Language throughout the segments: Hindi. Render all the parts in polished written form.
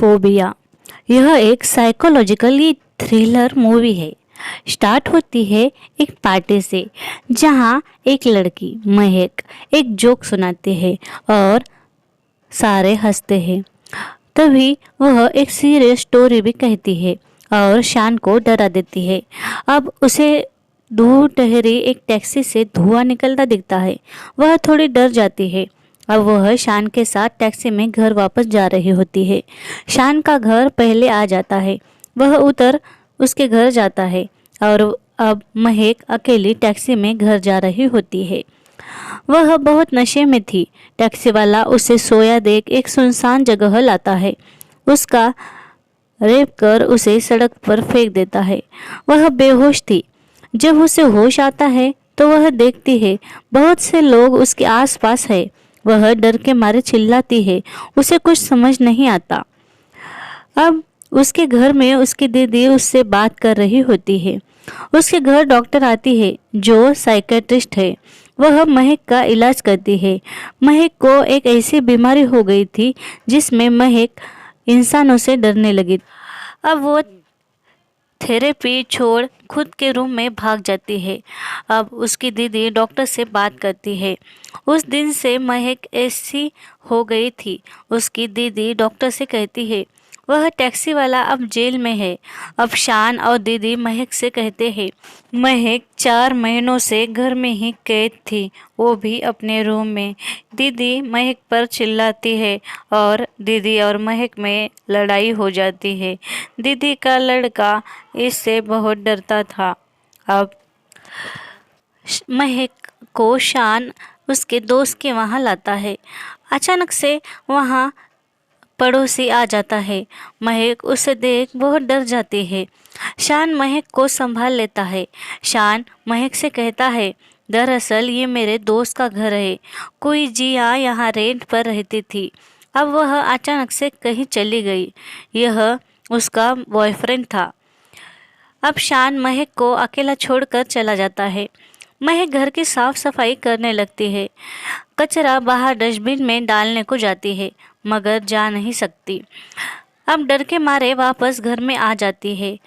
फोबिया। यह एक साइकोलॉजिकली थ्रिलर मूवी है। स्टार्ट होती है एक पार्टी से, जहां एक लड़की महक एक जोक सुनाती है और सारे हंसते हैं। तभी वह एक सीरियस स्टोरी भी कहती है और शान को डरा देती है। अब उसे दूर ठहरी एक टैक्सी से धुआं निकलता दिखता है। वह थोड़ी डर जाती है। अब वह शान के साथ टैक्सी में घर वापस जा रही होती है। शान का घर पहले आ जाता है। वह उतर उसके घर जाता है और अब महक अकेली टैक्सी में घर जा रही होती है। वह बहुत नशे में थी। टैक्सी वाला उसे सोया देख एक सुनसान जगह लाता है। उसका रेप कर उसे सड़क पर फेंक देता है। वह बेहोश थी। जब उसे होश आता है तो वह देखती है बहुत से लोग उसके आसपास है। वह डर के मारे चिल्लाती है। उसे कुछ समझ नहीं आता। अब उसके घर में उसकी दीदी उससे बात कर रही होती है। उसके घर डॉक्टर आती है जो साइकेट्रिस्ट है। वह महक का इलाज करती है। महक को एक ऐसी बीमारी हो गई थी जिसमें महक इंसानों से डरने लगी। अब वो थेरेपी छोड़ खुद के रूम में भाग जाती है। अब उसकी दीदी डॉक्टर से बात करती है। उस दिन से महक ऐसी हो गई थी। उसकी दीदी डॉक्टर से कहती है वह टैक्सी वाला अब जेल में है। अब शान और दीदी महक से कहते हैं महक 4 महीनों से घर में ही कैद थी, वो भी अपने रूम में। दीदी महक पर चिल्लाती है और दीदी और महक में लड़ाई हो जाती है। दीदी का लड़का इससे बहुत डरता था। अब महक को शान उसके दोस्त के वहाँ लाता है। अचानक से वहाँ पड़ोसी आ जाता है। महक उसे देख बहुत डर जाती है। शान महक को संभाल लेता है। शान महक से कहता है दरअसल ये मेरे दोस्त का घर है। कोई जिया यहाँ रेंट पर रहती थी। अब वह अचानक से कहीं चली गई। यह उसका बॉयफ्रेंड था। अब शान महक को अकेला छोड़कर चला जाता है। महक घर की साफ सफाई करने लगती है। कचरा बाहर डस्टबिन में डालने को जाती है मगर जा नहीं सकती। अब डर के मारे वापस घर में आ जाती है।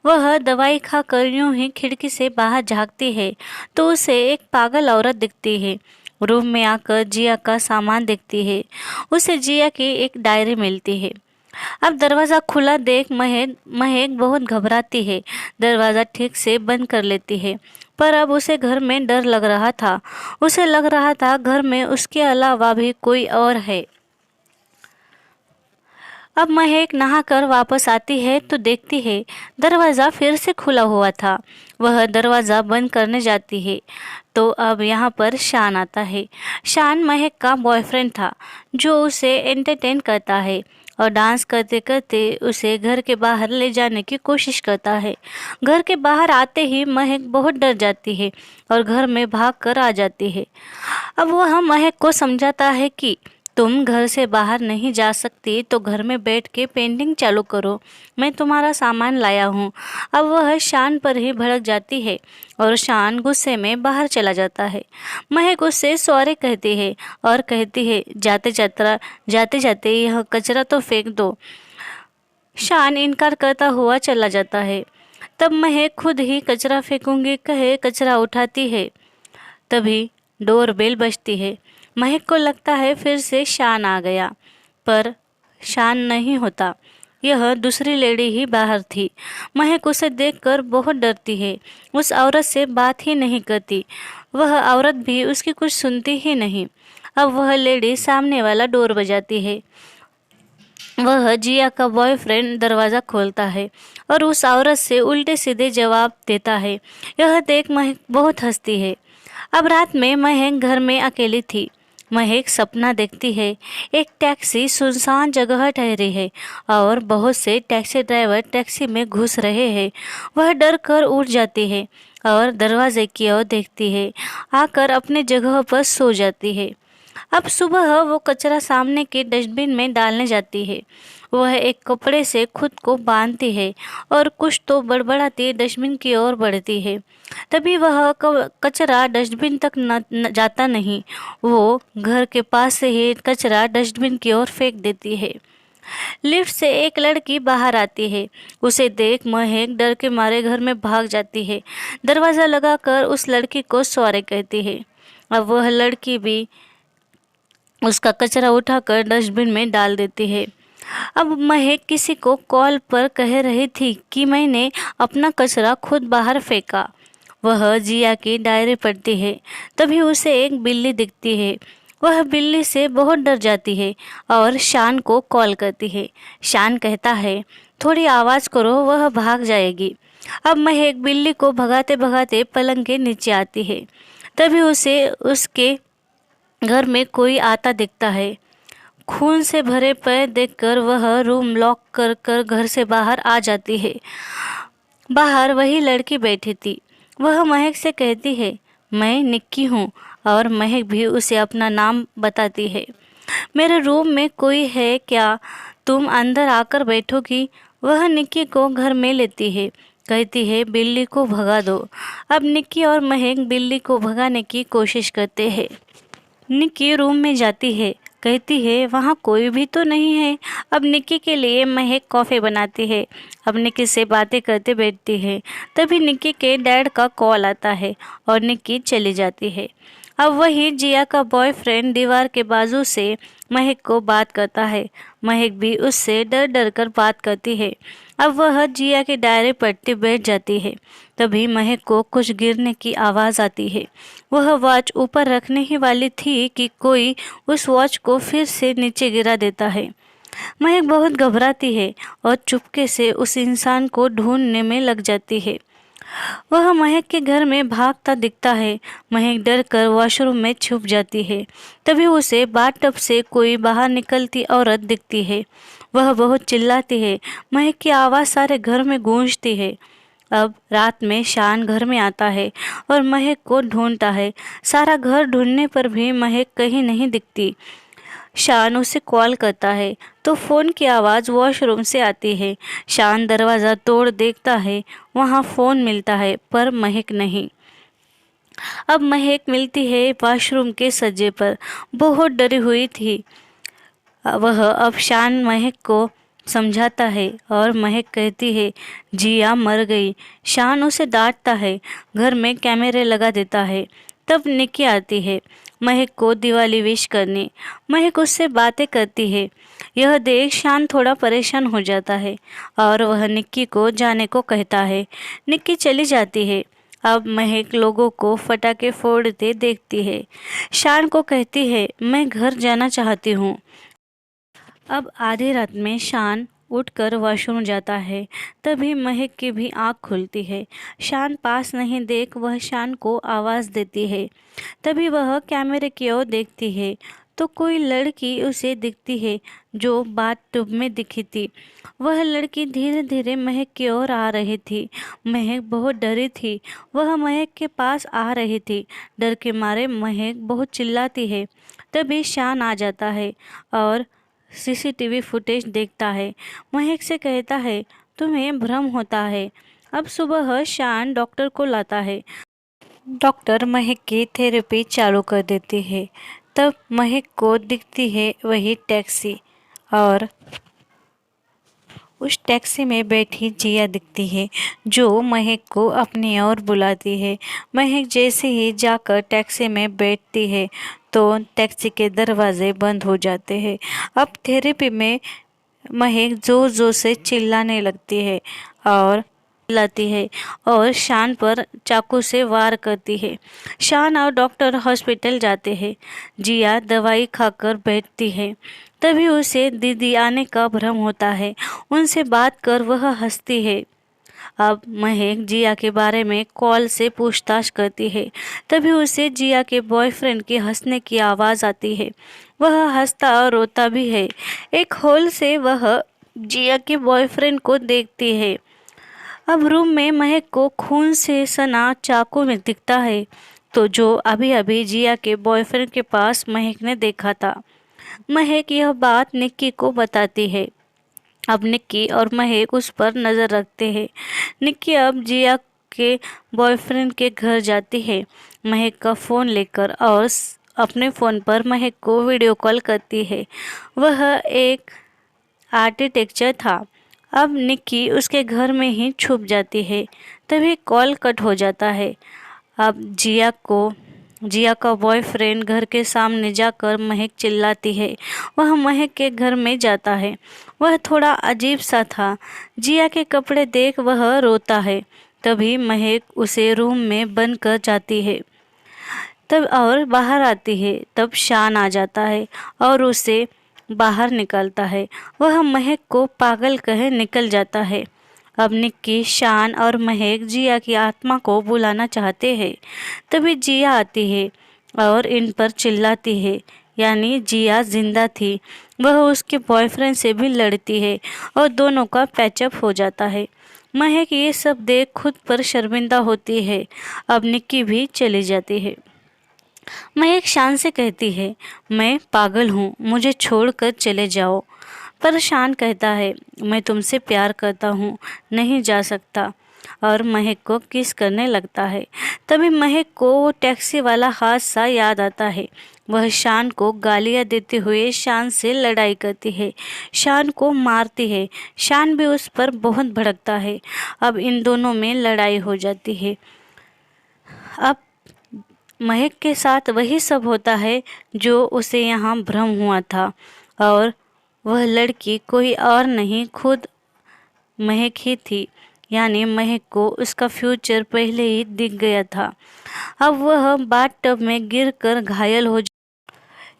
वह दवाई खाकर यूं ही खिड़की से बाहर झांकती है तो उसे एक पागल औरत दिखती है। रूम में आकर जिया का सामान देखती है। उसे जिया की एक डायरी मिलती है। अब दरवाज़ा खुला देख महक बहुत घबराती है। दरवाज़ा ठीक से बंद कर लेती है पर अब उसे घर में डर लग रहा था। उसे लग रहा था घर में उसके अलावा भी कोई और है। अब महक नहाकर वापस आती है तो देखती है दरवाज़ा फिर से खुला हुआ था। वह दरवाज़ा बंद करने जाती है तो अब यहाँ पर शान आता है। शान महक का बॉयफ्रेंड था जो उसे एंटरटेन करता है और डांस करते करते उसे घर के बाहर ले जाने की कोशिश करता है। घर के बाहर आते ही महक बहुत डर जाती है और घर में भाग कर आ जाती है। अब वह महक को समझाता है कि तुम घर से बाहर नहीं जा सकती तो घर में बैठ के पेंटिंग चालू करो, मैं तुम्हारा सामान लाया हूँ। अब वह शान पर ही भड़क जाती है और शान गुस्से में बाहर चला जाता है। महक उससे सॉरी कहती है और कहती है जाते जाते यह कचरा तो फेंक दो। शान इनकार करता हुआ चला जाता है। तब महक खुद ही कचरा फेंकूंगी कहे कचरा उठाती है। तभी डोरबेल बजती है। महक को लगता है फिर से शान आ गया पर शान नहीं होता। यह दूसरी लेडी ही बाहर थी। महक उसे देखकर बहुत डरती है। उस औरत से बात ही नहीं करती। वह औरत भी उसकी कुछ सुनती ही नहीं। अब वह लेडी सामने वाला डोर बजाती है। वह जिया का बॉयफ्रेंड दरवाज़ा खोलता है और उस औरत से उल्टे सीधे जवाब देता है। यह देख महक बहुत हंसती है। अब रात में महक घर में अकेली थी। महक सपना देखती है एक टैक्सी सुनसान जगह ठहरी है और बहुत से टैक्सी ड्राइवर टैक्सी में घुस रहे हैं। वह डर कर उठ जाती है और दरवाजे की ओर देखती है। आकर अपने जगह पर सो जाती है। अब सुबह वो कचरा सामने के डस्टबिन में डालने जाती है। वह एक कपड़े से खुद को बांधती है और कुछ तो बड़बड़ाती डस्टबिन की ओर बढ़ती है। तभी वह कचरा डस्टबिन तक न जाता नहीं। वो घर के पास से ही कचरा डस्टबिन की ओर फेंक देती है। लिफ्ट से एक लड़की बाहर आती है। उसे देख महक डर के मारे घर में भाग जाती है। दरवाज़ा लगाकर उस लड़की को सॉरी कहती है। अब वह लड़की भी उसका कचरा उठाकर डस्टबिन में डाल देती है। अब महक किसी को कॉल पर कह रही थी कि मैंने अपना कचरा खुद बाहर फेंका। वह जिया की डायरी पढ़ती है। तभी उसे एक बिल्ली दिखती है। वह बिल्ली से बहुत डर जाती है और शान को कॉल करती है। शान कहता है, थोड़ी आवाज़ करो, वह भाग जाएगी। अब महक बिल्ली को भगाते भगाते पलंग के नीचे आती है। तभी उसे उसके घर में कोई आता दिखता है। खून से भरे पैर देखकर वह रूम लॉक कर कर घर से बाहर आ जाती है। बाहर वही लड़की बैठी थी। वह महक से कहती है, मैं निक्की हूँ, और महक भी उसे अपना नाम बताती है। मेरे रूम में कोई है क्या? तुम अंदर आकर बैठोगी? वह निक्की को घर में लेती है। कहती है, बिल्ली को भगा दो। अब निक्की और महक बिल्ली को भगाने की कोशिश करते हैं। निक्की रूम में जाती है। कहती है, वहाँ कोई भी तो नहीं है। अब निक्की के लिए महक कॉफ़ी बनाती है। अब निक्की से बातें करते बैठती है। तभी निक्की के डैड का कॉल आता है और निक्की चली जाती है। अब वही जिया का बॉयफ्रेंड दीवार के बाजू से महक को बात करता है। महक भी उससे डर डर कर बात करती है। अब वह जिया की डायरी पढ़ती बैठ जाती है। तभी महक को कुछ गिरने की आवाज़ आती है। वह वॉच ऊपर रखने ही वाली थी कि कोई उस वॉच को फिर से नीचे गिरा देता है। महक बहुत घबराती है और चुपके से उस इंसान को ढूंढने में लग जाती है। वह महक के घर में भागता दिखता है। महक डर कर वॉशरूम में छुप जाती है। तभी उसे बाथटब से कोई बाहर निकलती औरत दिखती है। वह बहुत चिल्लाती है। महक की आवाज़ सारे घर में गूंजती है। अब रात में शान घर में आता है और महक को ढूंढता है। सारा घर ढूंढने पर भी महक कहीं नहीं दिखती। शान उसे कॉल करता है तो फ़ोन की आवाज़ वॉशरूम से आती है। शान दरवाज़ा तोड़ देखता है। वहाँ फ़ोन मिलता है पर महक नहीं। अब महक मिलती है वॉशरूम के सज्जे पर। बहुत डरी हुई थी वह। अब शान महक को समझाता है और महक कहती है, जिया मर गई। शान उसे डांटता है। घर में कैमरे लगा देता है। तब निक्की आती है महक को दिवाली विश करने। महक उससे बातें करती है। यह देख शान थोड़ा परेशान हो जाता है और वह निक्की को जाने को कहता है। निक्की चली जाती है। अब महक लोगों को पटाखे फोड़ते देखती है। शान को कहती है, मैं घर जाना चाहती हूँ। अब आधी रात में शान उठकर वॉशरूम जाता है। तभी महक की भी आँख खुलती है। शान पास नहीं देख वह शान को आवाज़ देती है। तभी वह कैमरे की ओर देखती है तो कोई लड़की उसे दिखती है जो बाथटब में दिखी थी। वह लड़की धीरे धीरे महक की ओर आ रही थी। महक बहुत डरी थी। वह महक के पास आ रही थी। डर के मारे महक बहुत चिल्लाती है। तभी शान आ जाता है और सीसीटीवी फुटेज देखता है। महक से कहता है, तुम्हें भ्रम होता है। अब सुबह शान डॉक्टर को लाता है। डॉक्टर महक की थेरेपी चालू कर देती है। तब महक को दिखती है वही टैक्सी और उस टैक्सी में बैठी जिया दिखती है जो महक को अपनी ओर बुलाती है। महक जैसे ही जाकर टैक्सी में बैठती है तो टैक्सी के दरवाजे बंद हो जाते हैं। अब थेरेपी में महक जोर जोर से चिल्लाने लगती है और चिल्लाती है और शान पर चाकू से वार करती है। शान और डॉक्टर हॉस्पिटल जाते हैं। जिया दवाई खाकर बैठती है। तभी उसे दीदी आने का भ्रम होता है। उनसे बात कर वह हंसती है। अब महक जिया के बारे में कॉल से पूछताछ करती है। तभी उसे जिया के बॉयफ्रेंड के हंसने की आवाज़ आती है। वह हंसता और रोता भी है। एक होल से वह जिया के बॉयफ्रेंड को देखती है। अब रूम में महक को खून से सना चाकू में दिखता है तो जो अभी अभी जिया के बॉयफ्रेंड के पास महक ने देखा था। महक यह बात निक्की को बताती है। अब निक्की और महक उस पर नज़र रखते हैं। निक्की अब जिया के बॉयफ्रेंड के घर जाती है महक का फ़ोन लेकर और अपने फ़ोन पर महक को वीडियो कॉल करती है। वह एक आर्किटेक्चर था। अब निक्की उसके घर में ही छुप जाती है। तभी कॉल कट हो जाता है। अब जिया का बॉयफ्रेंड घर के सामने जाकर महक चिल्लाती है। वह महक के घर में जाता है। वह थोड़ा अजीब सा था। जिया के कपड़े देख वह रोता है। तभी महक उसे रूम में बंद कर जाती है। तब और बाहर आती है। तब शान आ जाता है और उसे बाहर निकालता है। वह महक को पागल कहे निकल जाता है। अब निक्की, शान और महक जिया की आत्मा को बुलाना चाहते हैं। तभी जिया आती है और इन पर चिल्लाती है। यानी जिया जिंदा थी। वह उसके बॉयफ्रेंड से भी लड़ती है और दोनों का पैचअप हो जाता है। महक ये सब देख खुद पर शर्मिंदा होती है। अब निक्की भी चली जाती है। महक शान से कहती है, मैं पागल हूँ, मुझे छोड़कर चले जाओ। पर शान कहता है, मैं तुमसे प्यार करता हूँ, नहीं जा सकता। और महक को किस करने लगता है। तभी महक को वो टैक्सी वाला हादसा याद आता है। वह शान को गालियाँ देते हुए शान से लड़ाई करती है, शान को मारती है। शान भी उस पर बहुत भड़कता है। अब इन दोनों में लड़ाई हो जाती है। अब महक के साथ वही सब होता है जो उसे यहाँ भ्रम हुआ था। और वह लड़की कोई और नहीं, खुद महक ही थी। यानी महक को उसका फ्यूचर पहले ही दिख गया था। अब वह बाथटब में गिरकर घायल हो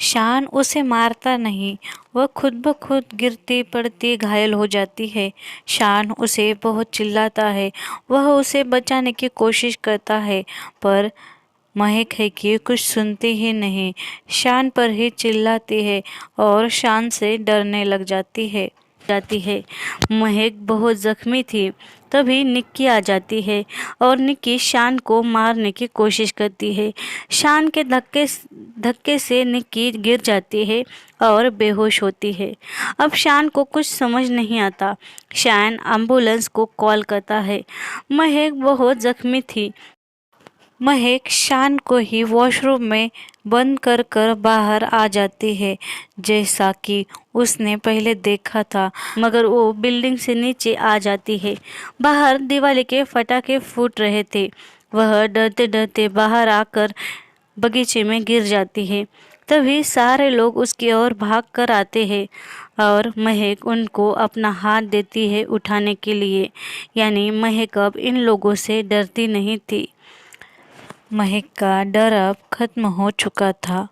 शान उसे मारता नहीं, वह खुद ब खुद गिरती पड़ती घायल हो जाती है। शान उसे बहुत चिल्लाता है। वह उसे बचाने की कोशिश करता है पर महक है कि कुछ सुनती ही नहीं। शान पर ही चिल्लाती है और शान से डरने लग जाती है। महक बहुत जख्मी थी। तभी निक्की आ जाती है और निक्की शान को मारने की कोशिश करती है। शान के धक्के से निक्की गिर जाती है और बेहोश होती है। अब शान को कुछ समझ नहीं आता। शान एम्बुलेंस को कॉल करता है। महक बहुत जख्मी थी। महक शान को ही वॉशरूम में बंद कर कर बाहर आ जाती है, जैसा कि उसने पहले देखा था। मगर वो बिल्डिंग से नीचे आ जाती है। बाहर दिवाली के पटाखे फूट रहे थे। वह डरते डरते बाहर आकर बगीचे में गिर जाती है। तभी सारे लोग उसकी ओर भाग कर आते हैं और महक उनको अपना हाथ देती है उठाने के लिए। यानी महक अब इन लोगों से डरती नहीं थी। महक का डर अब खत्म हो चुका था।